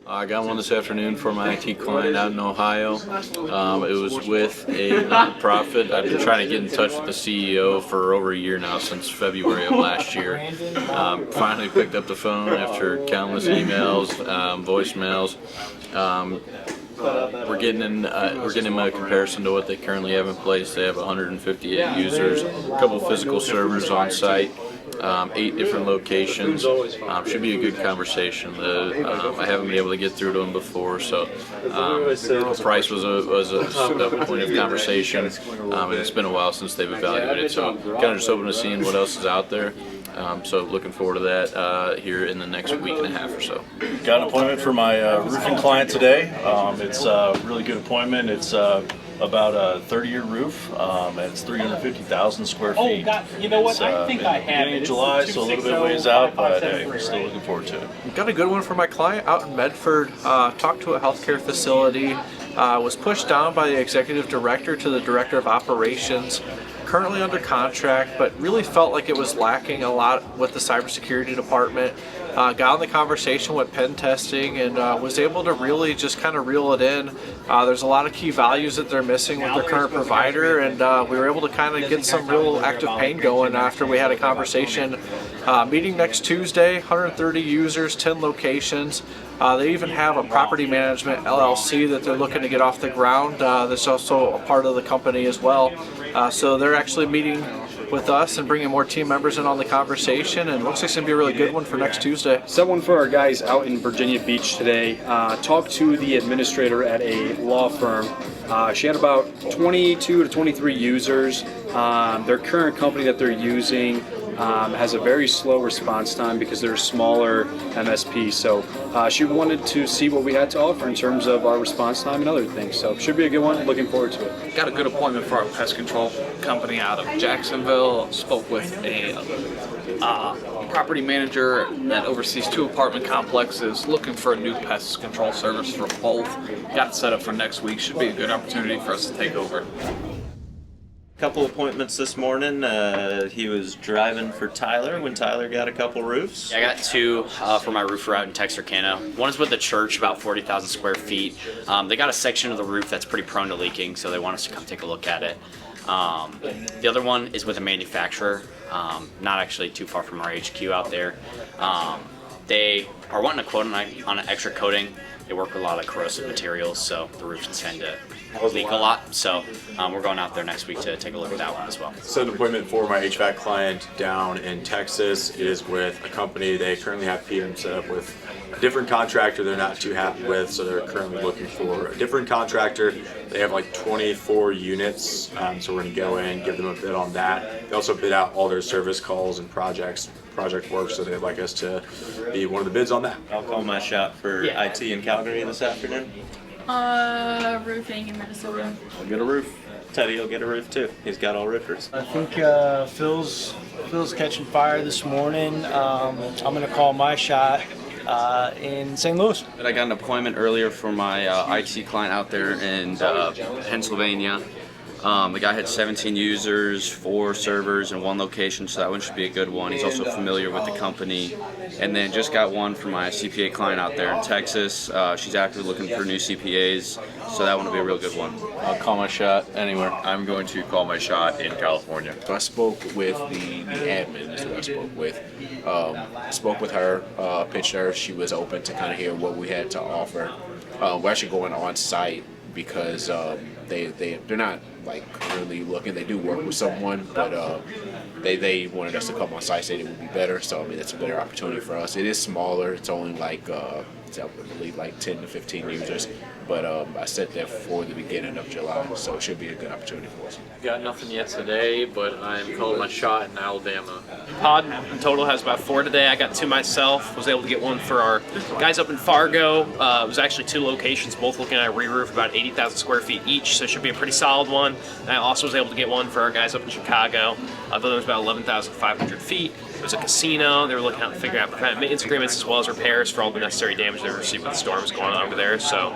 I got one this afternoon for my IT client out in Ohio. It was with a nonprofit. I've been trying to get in touch with the CEO for over a year now, since February of last year. Finally picked up the phone after countless emails, voicemails. We're getting them a comparison to what they currently have in place. They have 158 users, a couple physical servers on site. 8 different locations. Should be a good conversation. I haven't been able to get through to them before, so price was a point of conversation, and it's been a while since they've evaluated. So kind of just open to seeing what else is out there. So looking forward to that here in the next week and a half or so. Got an appointment for my roofing client today. It's a really good appointment. It's about a 30-year roof. It's 350,000 square feet. Oh, God, you know what? I think I have it. It's July, so a little bit ways out, but hey, we're still looking forward to it. Got a good one for my client out in Medford. Talked to a healthcare facility. Was pushed down by the executive director to the director of operations. Currently under contract, but really felt like it was lacking a lot with the cybersecurity department. Got on the conversation with pen testing and was able to really just kind of reel it in. There's a lot of key values that they're missing with their current provider, and we were able to kind of get some real active pain going after we had a conversation. Meeting next Tuesday, 130 users, 10 locations. They even have a property management LLC that they're looking to get off the ground. That's also a part of the company as well. So they're actually meeting with us and bringing more team members in on the conversation, and it looks like it's going to be a really good one for next Tuesday. Set one for our guys out in Virginia Beach today. Talked to the administrator at a law firm. She had about 22 to 23 users. Their current company that they're using has a very slow response time because they're a smaller MSP. So she wanted to see what we had to offer in terms of our response time and other things. So should be a good one. Looking forward to it. Got a good appointment for our pest control company out of Jacksonville. Spoke with a property manager that oversees 2 apartment complexes, looking for a new pest control service for both. Got it set up for next week. Should be a good opportunity for us to take over. Couple appointments this morning. He was driving for Tyler when Tyler got a couple roofs. Yeah, I got 2 for my roofer out in Texarkana. One is with the church, about 40,000 square feet. They got a section of the roof that's pretty prone to leaking, so they want us to come take a look at it. The other one is with a manufacturer, not actually too far from our HQ out there. They are wanting a quote on an extra coating. They work with a lot of corrosive materials, so the roofs tend to leak a lot. So we're going out there next week to take a look at that one as well. Set an appointment for my HVAC client down in Texas. It is with a company. They currently have PM set up with a different contractor they're not too happy with, so they're currently looking for a different contractor. They have like 24 units, so we're going to go in, give them a bid on that. They also bid out all their service calls and project work, so they'd like us to be one of the bids on that. I'll call my shot for IT in Calgary this afternoon. Roofing in Minnesota. I'll get a roof. Teddy will get a roof too. He's got all roofers. I think Phil's catching fire this morning. I'm going to call my shot in St. Louis. I got an appointment earlier for my IT client out there in Pennsylvania. The guy had 17 users, 4 servers in 1 location, so that one should be a good one. He's also familiar with the company. And then just got one for my CPA client out there in Texas. She's actively looking for new CPAs, so that one will be a real good one. I'll call my shot anywhere. I'm going to call my shot in California. So I spoke with the admin, is who I spoke with. Spoke with her, pitched her. She was open to kind of hear what we had to offer. We're actually going on site because they're not like currently looking. They do work with someone, but they wanted us to come on site, said it would be better. So I mean, it's a better opportunity for us. It is smaller. It's only like I believe like 10 to 15 users. But I set that for the beginning of July, so it should be a good opportunity for us. Got nothing yet today, but I'm calling my shot in Alabama. Pod in total has about 4 today. I got 2 myself. Was able to get one for our guys up in Fargo. It was actually 2 locations, both looking at a re-roof, about 80,000 square feet each, so it should be a pretty solid one. And I also was able to get one for our guys up in Chicago. Though there was about 11,500 feet. There's a casino. They were looking at figuring out preventive maintenance agreements as well as repairs for all the necessary damage they received with the storms going on over there. So,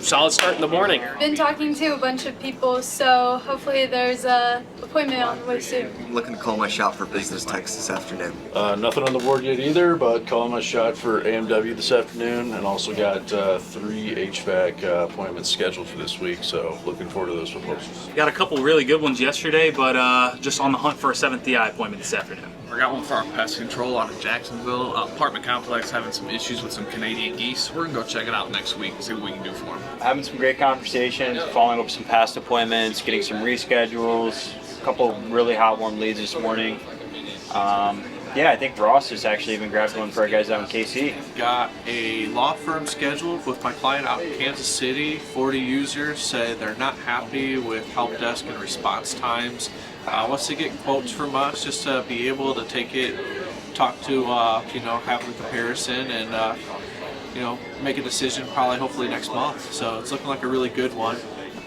solid start in the morning. Been talking to a bunch of people, so hopefully there's a appointment on the way soon. Looking to call my shot for business techs this afternoon. Nothing on the board yet either, but calling my shot for AMW this afternoon, and also got 3 HVAC appointments scheduled for this week, so looking forward to those proposals. Got a couple really good ones yesterday, but just on the hunt for a 7th DI appointment this afternoon. We got one for our pest control out of Jacksonville. Apartment complex having some issues with some Canadian geese. We're gonna go check it out next week and see what we can do for them. Having some great conversations, following up some past appointments, getting some reschedules, a couple really hot warm leads this morning. Yeah, I think Ross has actually even grabbed one for our guys out in KC. Got a law firm scheduled with my client out in Kansas City. 40 users say they're not happy with help desk and response times. Wants to get quotes from us just to be able to take it, talk to, have the comparison and, make a decision probably hopefully next month. So it's looking like a really good one.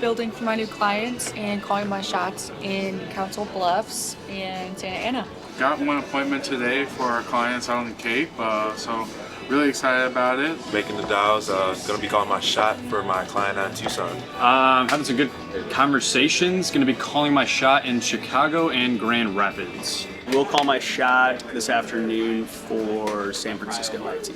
Building for my new clients and calling my shots in Council Bluffs and Santa Ana. Got one appointment today for our clients out on the Cape, so really excited about it. Making the dials, gonna be calling my shot for my client out in Tucson. Having some good conversations, gonna be calling my shot in Chicago and Grand Rapids. We'll call my shot this afternoon for San Francisco IT.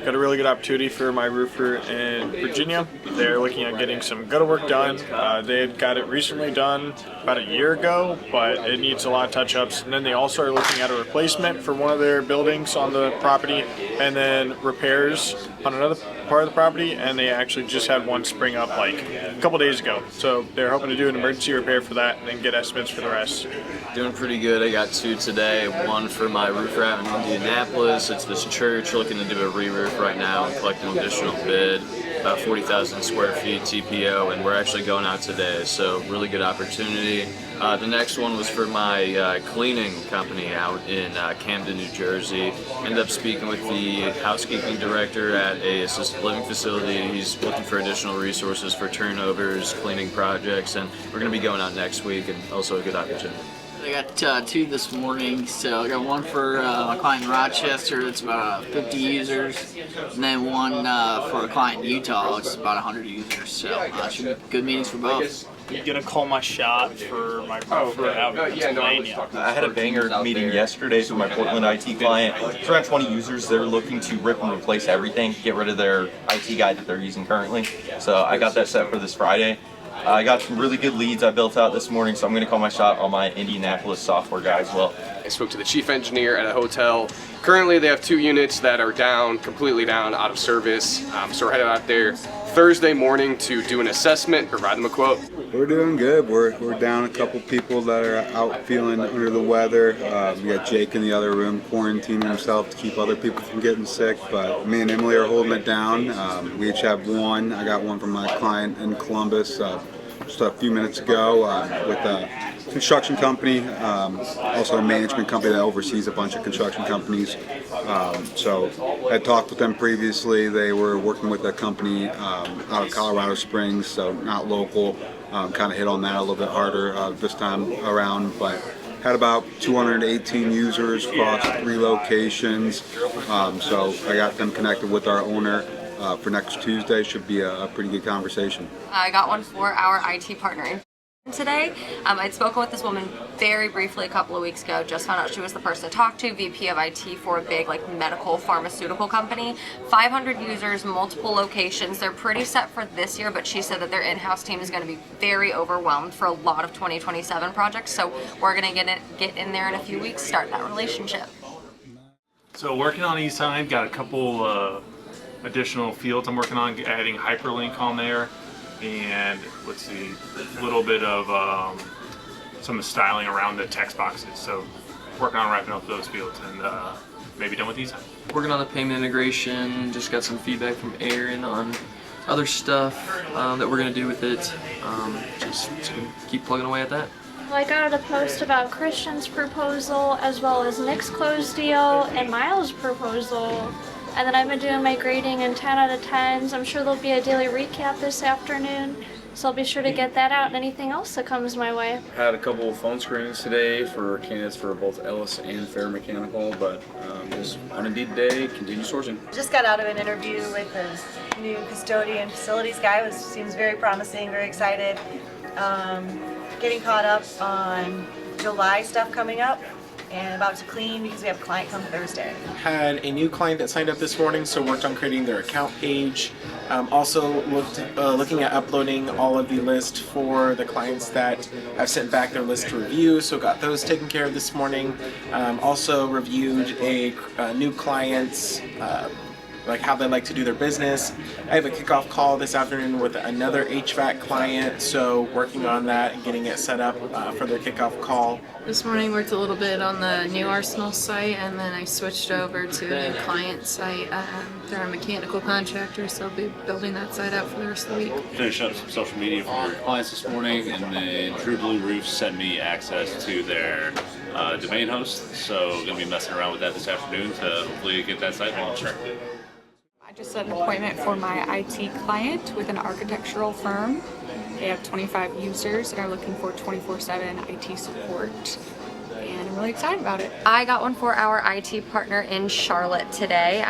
Got a really good opportunity for my roofer in Virginia. They're looking at getting some gutter work done. They had got it recently done about a year ago, but it needs a lot of touch-ups. And then they also are looking at a replacement for one of their buildings on the property, and then repairs on another part of the property, and they actually just had one spring up like a couple days ago. So they're hoping to do an emergency repair for that and then get estimates for the rest. Doing pretty good. I got 2 today. One for my roofer out in Indianapolis. It's this church looking to do a re-roof right now and collect an additional bid, about 40,000 square feet TPO, and we're actually going out today, so really good opportunity. The next one was for my cleaning company out in Camden, New Jersey. Ended up speaking with the housekeeping director at a assisted living facility. He's looking for additional resources for turnovers, cleaning projects, and we're going to be going out next week, and also a good opportunity. I got 2 this morning, so I got one for my client in Rochester, it's about 50 users, and then one for a client in Utah, which is about 100 users, so should be good meetings for both. I'm gonna call my shot for my roofer out in Pennsylvania. I had a banger meeting yesterday for my Portland IT client. It's around 20 users. They're looking to rip and replace everything, get rid of their IT guy that they're using currently. So I got that set for this Friday. I got some really good leads I built out this morning, so I'm going to call my shot on my Indianapolis software guy as well. I spoke to the chief engineer at a hotel. Currently they have 2 units that are down, completely down, out of service. So we're headed out there Thursday morning to do an assessment, provide them a quote. We're doing good. We're down a couple people that are out feeling under the weather. We got Jake in the other room quarantining himself to keep other people from getting sick, but me and Emily are holding it down. We each have one. I got one from my client in Columbus just a few minutes ago with a construction company, also a management company that oversees a bunch of construction companies. So I had talked with them previously. They were working with a company out of Colorado Springs, so not local. Kind of hit on that a little bit harder this time around, but had about 218 users across 3 locations. So I got them connected with our owner for next Tuesday. Should be a pretty good conversation. I got one for our IT partner today. I'd spoken with this woman very briefly a couple of weeks ago, just found out she was the person to talk to, VP of IT for a big medical pharmaceutical company. 500 users, multiple locations. They're pretty set for this year, but she said that their in-house team is going to be very overwhelmed for a lot of 2027 projects, so we're going to get in there in a few weeks, start that relationship. So working on eSign, got a couple additional fields I'm working on, adding hyperlink on there, and let's see, a little bit of some of the styling around the text boxes. So working on wrapping up those fields and maybe done with eSign. Working on the payment integration, just got some feedback from Aaron on other stuff that we're going to do with it. Just keep plugging away at that. I got a post about Christian's proposal as well as Nick's closed deal and Miles' proposal. And then I've been doing my grading in 10 out of 10s. I'm sure there'll be a daily recap this afternoon, so I'll be sure to get that out and anything else that comes my way. Had a couple of phone screenings today for candidates for both Ellis and Fair Mechanical, but just on Indeed today, continue sourcing. Just got out of an interview with a new custodian facilities guy. Seems very promising, very excited. Getting caught up on July stuff coming up and about to clean because we have a client come Thursday. Had a new client that signed up this morning, so worked on creating their account page. Also looking at uploading all of the list for the clients that have sent back their list to review, so got those taken care of this morning. Also reviewed a new client's like how they like to do their business. I have a kickoff call this afternoon with another HVAC client, so working on that and getting it set up for their kickoff call. This morning worked a little bit on the new Arsenal site, and then I switched over to a new client site. They're a mechanical contractor, so I'll be building that site out for the rest of the week. Finished up some social media for clients this morning, and then True Blue Roofs sent me access to their domain host, so going to be messing around with that this afternoon to hopefully get that site launched. I just set an appointment for my IT client with an architectural firm. They have 25 users and are looking for 24/7 IT support. And I'm really excited about it. I got one for our IT partner in Charlotte today.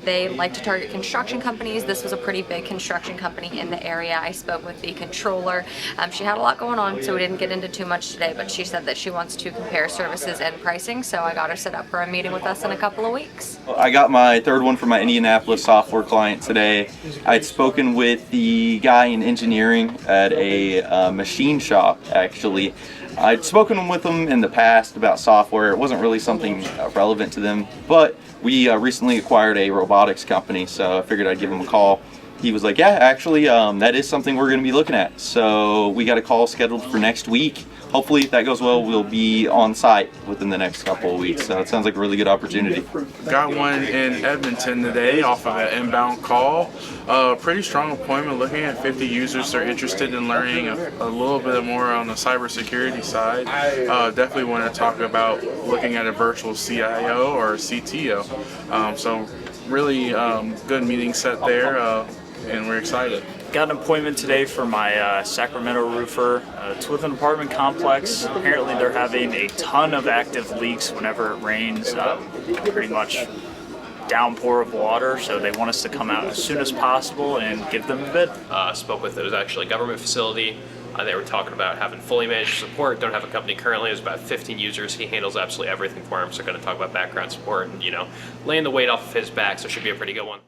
They like to target construction companies. This was a pretty big construction company in the area. I spoke with the controller. She had a lot going on, so we didn't get into too much today, but she said that she wants to compare services and pricing, so I got her set up for a meeting with us in a couple of weeks. I got my third one for my Indianapolis software client today. I'd spoken with the guy in engineering at a machine shop, actually. I'd spoken with them in the past about software. It wasn't really something relevant to them, but we recently acquired a robotics company, so I figured I'd give him a call. He was like, yeah, actually, that is something we're going to be looking at. So we got a call scheduled for next week. Hopefully, if that goes well, we'll be on site within the next couple of weeks. So it sounds like a really good opportunity. Got one in Edmonton today off of an inbound call. Pretty strong appointment, looking at 50 users that are interested in learning a little bit more on the cybersecurity side. Definitely want to talk about looking at a virtual CIO or CTO. So really good meeting set there, and we're excited. Got an appointment today for my Sacramento roofer. It's with an apartment complex. Apparently they're having a ton of active leaks whenever it rains, pretty much downpour of water, so they want us to come out as soon as possible and give them a bid. Spoke with, it was actually a government facility. They were talking about having fully managed support, don't have a company currently, there's about 15 users. He handles absolutely everything for them, so going to talk about background support and, laying the weight off of his back, so it should be a pretty good one.